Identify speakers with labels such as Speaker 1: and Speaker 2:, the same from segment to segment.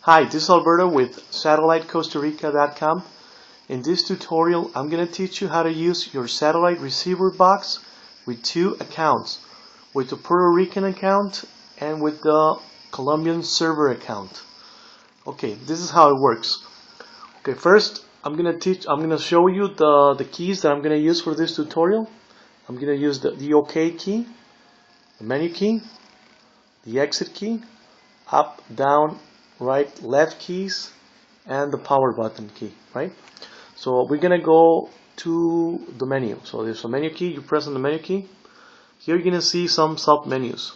Speaker 1: Hi, this is Alberto with SatelliteCostaRica.com. In this tutorial, I'm going to teach you how to use your satellite receiver box with two accounts, with the Puerto Rican account and with the Colombian server account. Okay, this is how it works. Okay, first I'm going to show you the keys that I'm going to use for this tutorial. I'm going to use the OK key, the menu key, the exit key, up, down, right, left keys, and the power button key, right? So we're gonna go to the menu. So there's a menu key, you press on the menu key. Here you're gonna see some sub menus.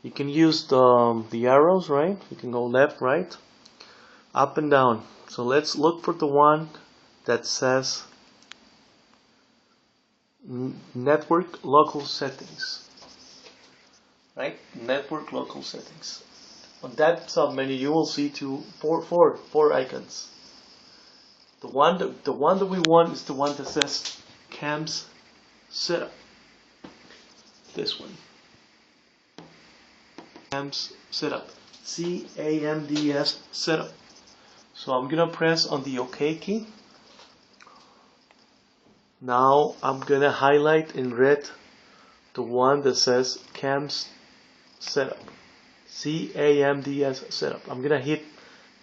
Speaker 1: You can use the arrows, right? You can go left, right, up and down. So let's look for the one that says network local settings, right? Network local settings. On that sub menu, you will see four icons. The one that we want is the one that says CAMS setup. This one, CAMS setup, CAMDS setup. So I'm gonna press on the OK key. Now I'm gonna highlight in red the one that says CAMS setup. CAMDS setup. I'm gonna hit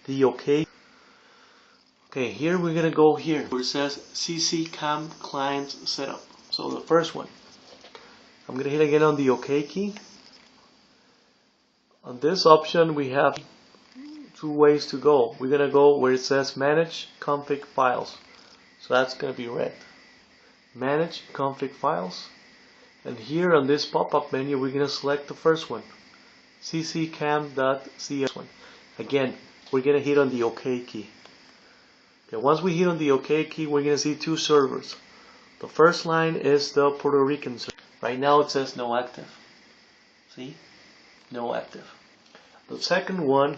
Speaker 1: the OK. Okay, here we're gonna go here where it says CCCAM client setup. So the first one. I'm gonna hit again on the OK key. On this option we have two ways to go. We're gonna go where it says manage config files. So that's gonna be red. Manage config files. And here on this pop-up menu we're gonna select the first one. cccam.cs one. Again, we're gonna hit on the OK key. Okay, once we hit on the OK key, we're gonna see two servers. The first line is the Puerto Rican server. Right now it says no active. See? No active. The second one,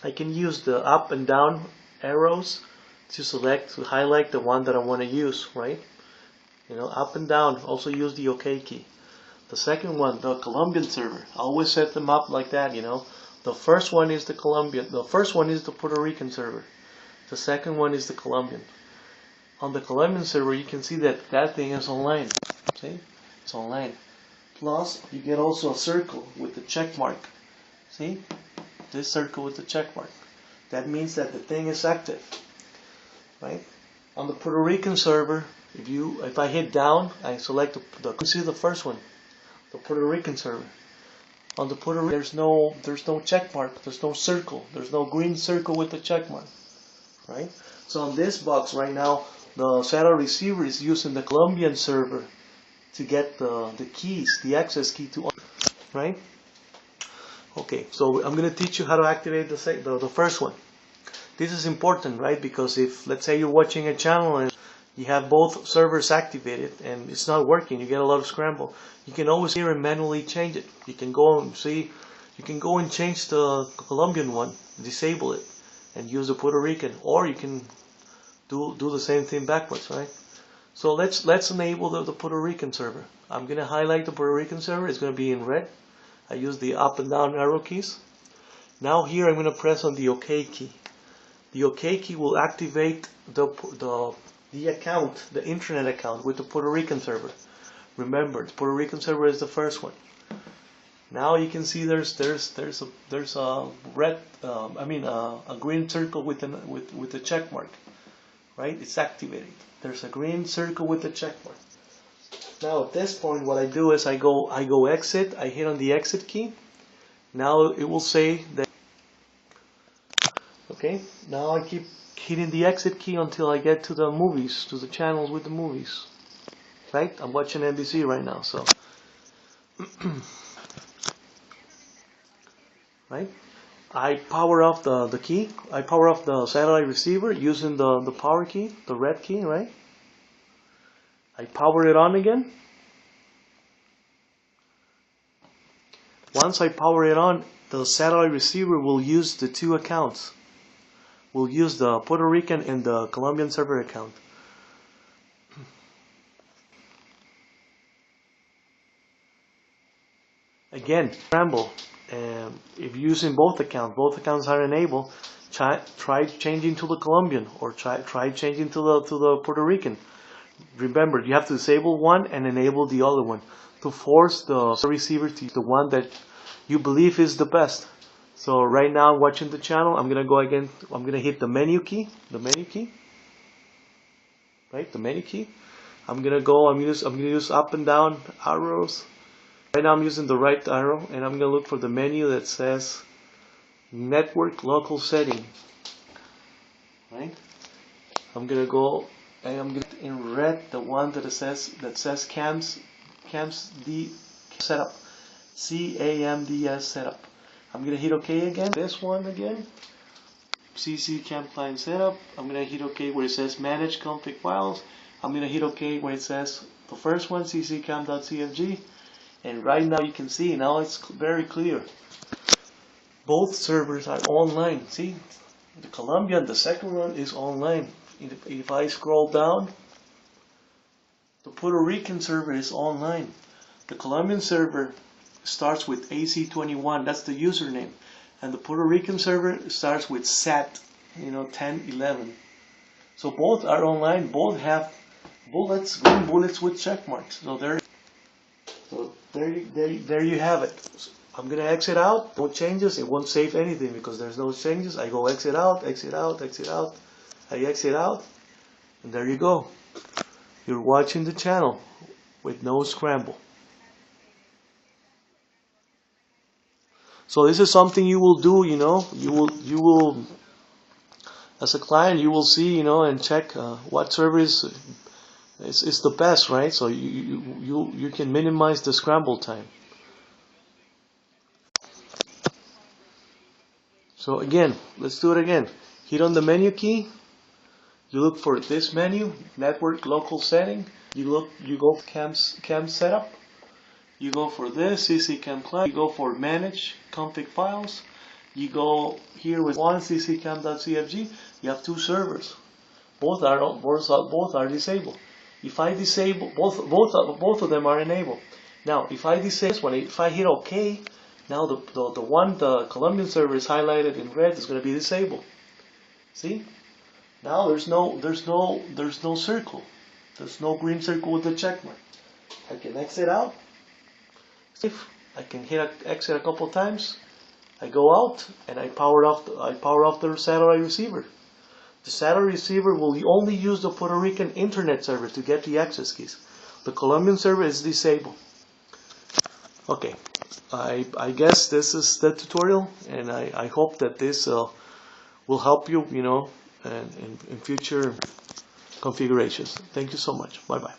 Speaker 1: I can use the up and down arrows to highlight the one that I want to use, right? You know, up and down. Also use the OK key. The second one, the Colombian server. I always set them up like that, you know. The first one is the Colombian. The first one is the Puerto Rican server. The second one is the Colombian. On the Colombian server, you can see that that thing is online. See? It's online. Plus, you get also a circle with the check mark. See? This circle with the check mark. That means that the thing is active. Right? On the Puerto Rican server, if I hit down, I select you can see the first one. The Puerto Rican server. On the Puerto Rican, there's no check mark, there's no circle, there's no green circle with the check mark, right? So on this box right now, the satellite receiver is using the Colombian server to get the keys, the access key to, right? Okay, so I'm gonna teach you how to activate the first one. This is important, right? Because if let's say you're watching a channel and you have both servers activated and it's not working, you get a lot of scramble. You can always here and manually change it. You can go and see, you can go and change the Colombian one, disable it, and use the Puerto Rican, or you can do the same thing backwards, right? So let's enable the Puerto Rican server. I'm gonna highlight the Puerto Rican server. It's gonna be in red. I use the up and down arrow keys. Now here I'm gonna press on the OK key. The OK key will activate the account, the internet account with the Puerto Rican server. Remember, the Puerto Rican server is the first one. Now you can see there's a red, a green circle with the check mark, right? It's activated. There's a green circle with the check mark. Now at this point, what I do is I go exit. I hit on the exit key. Now it will say that. Okay. Now I keep hitting the exit key until I get to the movies, to the channels with the movies. Right? I'm watching NBC right now, so. Right? I power off the key. I power off the satellite receiver using the power key, the red key, right? I power it on again. Once I power it on, the satellite receiver will use the two accounts. We'll use the Puerto Rican and the Colombian server account. Again, scramble. And if you're using both accounts are enabled, try changing to the Colombian, or try changing to the Puerto Rican. Remember, you have to disable one and enable the other one to force the receiver to the one that you believe is the best. So right now, watching the channel, I'm gonna go again. I'm gonna hit the menu key, right? The menu key. I'm gonna use up and down arrows. Right now I'm using the right arrow, and I'm gonna look for the menu that says Network Local Setting. Right? I'm gonna go, and I'm gonna in red the one that says CAMS D setup, CAMDS setup. I'm gonna hit OK again. This one again, CC Cam Client Setup. I'm gonna hit OK where it says Manage Config Files. I'm gonna hit OK where it says the first one, cccam.cfg. And right now you can see, now it's very clear. Both servers are online. See, the Colombian, the second one is online. If I scroll down, the Puerto Rican server is online. The Colombian server starts with AC21, that's the username. And the Puerto Rican server starts with SAT, 10, 11. So both are online, both have bullets, green bullets with check marks. So there you have it. I'm gonna exit out, no changes, it won't save anything because there's no changes. I go exit out, exit out, exit out, I exit out, and there you go. You're watching the channel with no scramble. So this is something you will do, you will as a client, you will see, and check what service is the best, right? So you can minimize the scramble time. So again, let's do it again. Hit on the menu key. You look for this menu, Network Local Setting. You go for cam setup. You go for this, CC Cam Client. You go for Manage Config Files. You go here with one cccam.cfg. You have two servers. Both are disabled. If I disable both of them are enabled. Now, if I disable this one, if I hit OK, now the Colombian server is highlighted in red. Is going to be disabled. See? Now there's no circle. There's no green circle with the check mark. I can exit out. I can hit exit a couple times. I go out and I power off the satellite receiver. The satellite receiver will only use the Puerto Rican internet server to get the access keys. The Colombian server is disabled. Okay, I guess this is the tutorial, and I hope that this will help you, in future configurations. Thank you so much. Bye bye.